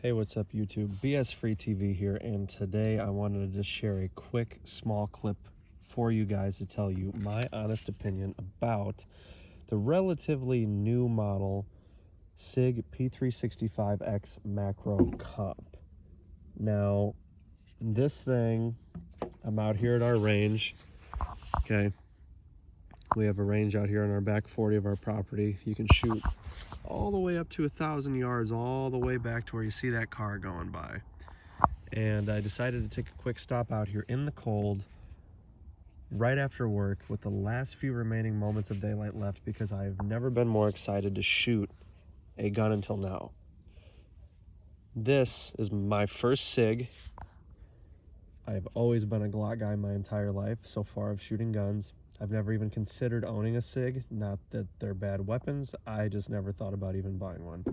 Hey, what's up YouTube? BS Free TV here, and today I wanted to just share a quick small clip for you guys to tell you my honest opinion about the relatively new model Sig P365 X-Macro comp. Now, this thing, I'm out here at our range, okay? We have a range out here on our back 40 of our property. You can shoot all the way up to 1,000 yards, all the way back to where you see that car going by. And I decided to take a quick stop out here in the cold right after work with the last few remaining moments of daylight left, because I've never been more excited to shoot a gun until now. This is my first SIG. I've always been a Glock guy my entire life so far of shooting guns. I've never even considered owning a SIG. Not that they're bad weapons, I just never thought about even buying one.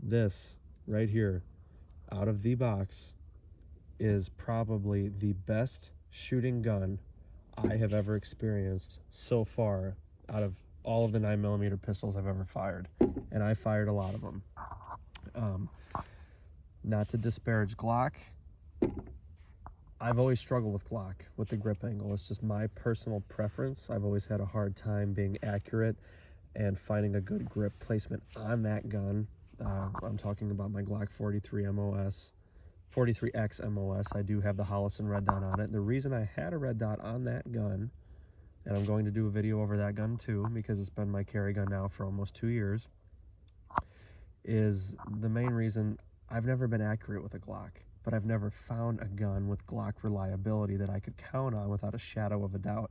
This right here, out of the box, is probably the best shooting gun I have ever experienced so far out of all of the 9mm pistols I've ever fired. And I fired a lot of them. Not to disparage Glock, I've always struggled with Glock, with the grip angle. It's just my personal preference. I've always had a hard time being accurate and finding a good grip placement on that gun. I'm talking about my Glock 43 MOS. 43X MOS. I do have the Hollison red dot on it. The reason I had a red dot on that gun, and I'm going to do a video over that gun too, because it's been my carry gun now for almost 2 years, is the main reason I've never been accurate with a Glock, but I've never found a gun with Glock reliability that I could count on without a shadow of a doubt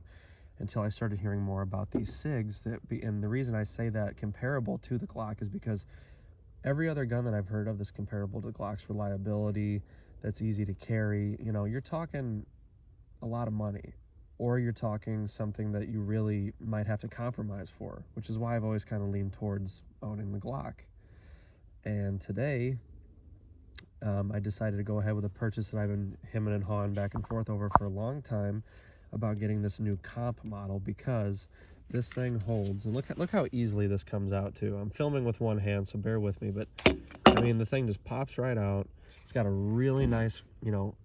until I started hearing more about these SIGs. And the reason I say that comparable to the Glock is because every other gun that I've heard of that's comparable to Glock's reliability, that's easy to carry, you know, you're talking a lot of money, or you're talking something that you really might have to compromise for, which is why I've always kind of leaned towards owning the Glock. And today, I decided to go ahead with a purchase that I've been hemming and hawing back and forth over for a long time about getting this new comp model, because this thing holds, and look how easily this comes out too. I'm filming with one hand, so bear with me, but I mean, the thing just pops right out. It's got a really nice, you know,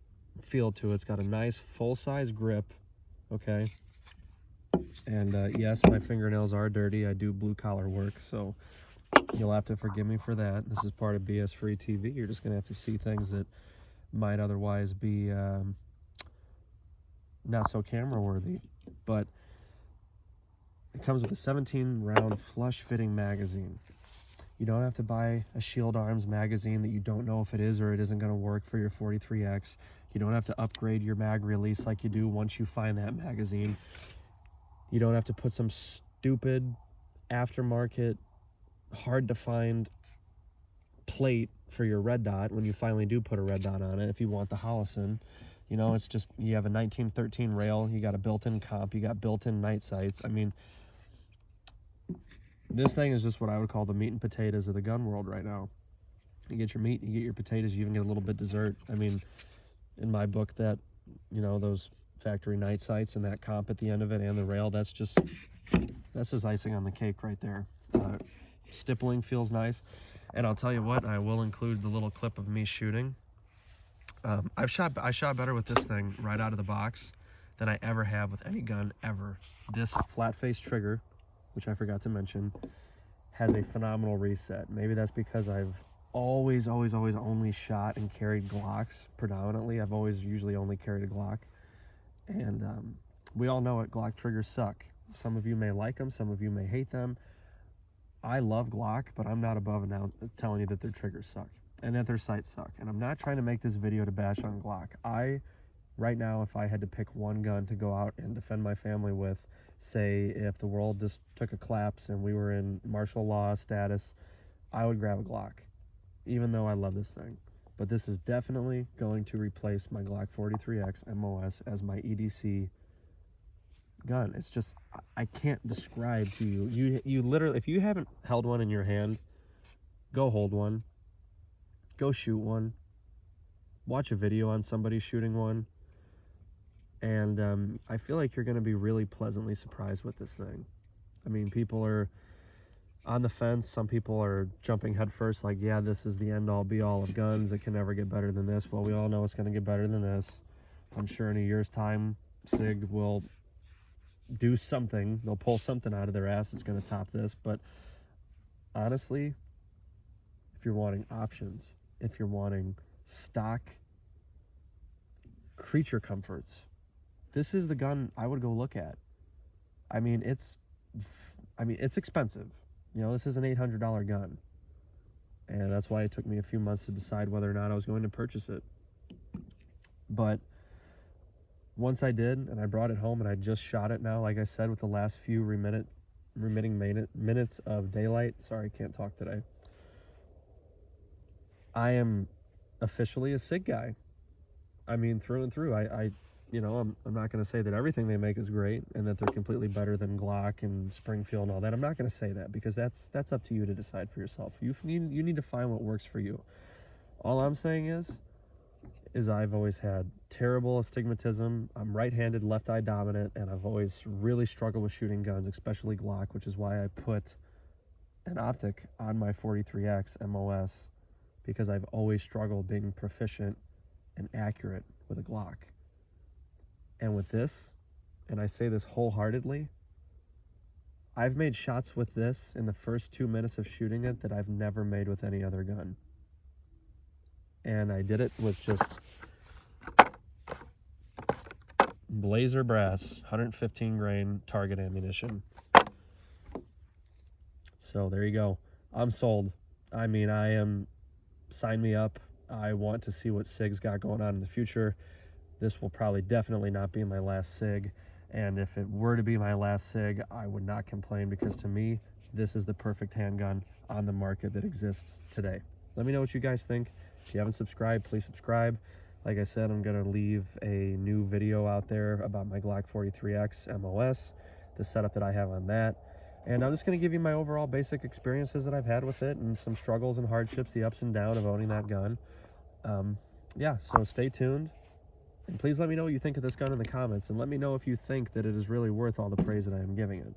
feel to it. It's got a nice full-size grip, okay? And yes, my fingernails are dirty. I do blue-collar work, so you'll have to forgive me for that. This is part of BS Free TV. You're just gonna have to see things that might otherwise be not so camera worthy. But it comes with a 17-round flush fitting magazine. You don't have to buy a Shield Arms magazine that you don't know if it is or it isn't going to work for your 43X. You don't have to upgrade your mag release like you do once you find that magazine. You don't have to put some stupid aftermarket, hard to find plate for your red dot when you finally do put a red dot on it if you want the Hollison. You know, it's just, you have a 1913 rail, you got a built-in comp, you got built-in night sights. I mean, this thing is just what I would call the meat and potatoes of the gun world right now. You get your meat, you get your potatoes, you even get a little bit dessert. I mean, in my book, that, you know, those factory night sights and that comp at the end of it and the rail, that's just icing on the cake right there. Stippling feels nice. And I'll tell you what, I will include the little clip of me shooting. I shot better with this thing right out of the box than I ever have with any gun ever. This flat face trigger, which I forgot to mention, has a phenomenal reset. Maybe that's because I've always only shot and carried Glocks predominantly. I've always usually only carried a Glock. And we all know it, Glock triggers suck. Some of you may like them, some of you may hate them. I love Glock, but I'm not above now telling you that their triggers suck and that their sights suck. And I'm not trying to make this video to bash on Glock. Right now, if I had to pick one gun to go out and defend my family with, say if the world just took a collapse and we were in martial law status, I would grab a Glock, even though I love this thing. But this is definitely going to replace my Glock 43X MOS as my EDC gun. It's just, I can't describe to you. You literally, if you haven't held one in your hand, go hold one, go shoot one, watch a video on somebody shooting one, and I feel like you're going to be really pleasantly surprised with this thing. I mean, people are, on the fence. Some people are jumping headfirst, like, yeah, this is the end all be all of guns. It can never get better than this. Well, we all know it's going to get better than this. I'm sure in a year's time, Sig will do something. They'll pull something out of their ass that's going to top this. But honestly, if you're wanting options, if you're wanting stock creature comforts, this is the gun I would go look at. I mean, it's expensive. You know, this is an $800 gun. And that's why it took me a few months to decide whether or not I was going to purchase it. But once I did, and I brought it home, and I just shot it now, like I said, with the last few remitting minutes of daylight. Sorry, can't talk today. I am officially a Sig guy. I mean, through and through. You know, I'm not going to say that everything they make is great and that they're completely better than Glock and Springfield and all that. I'm not going to say that, because that's up to you to decide for yourself. You need to find what works for you. All I'm saying is I've always had terrible astigmatism. I'm right-handed, left-eye dominant, and I've always really struggled with shooting guns, especially Glock, which is why I put an optic on my 43X MOS, because I've always struggled being proficient and accurate with a Glock. And with this, and I say this wholeheartedly, I've made shots with this in the first 2 minutes of shooting it that I've never made with any other gun. And I did it with just Blazer brass, 115 grain target ammunition. So there you go. I'm sold. I mean, I am, sign me up. I want to see what Sig's got going on in the future. This will probably definitely not be my last Sig. And if it were to be my last Sig, I would not complain, because to me, this is the perfect handgun on the market that exists today. Let me know what you guys think. If you haven't subscribed, please subscribe. Like I said, I'm going to leave a new video out there about my Glock 43X MOS, the setup that I have on that. And I'm just going to give you my overall basic experiences that I've had with it, and some struggles and hardships, the ups and downs of owning that gun. Yeah, so stay tuned. And please let me know what you think of this gun in the comments, and let me know if you think that it is really worth all the praise that I am giving it.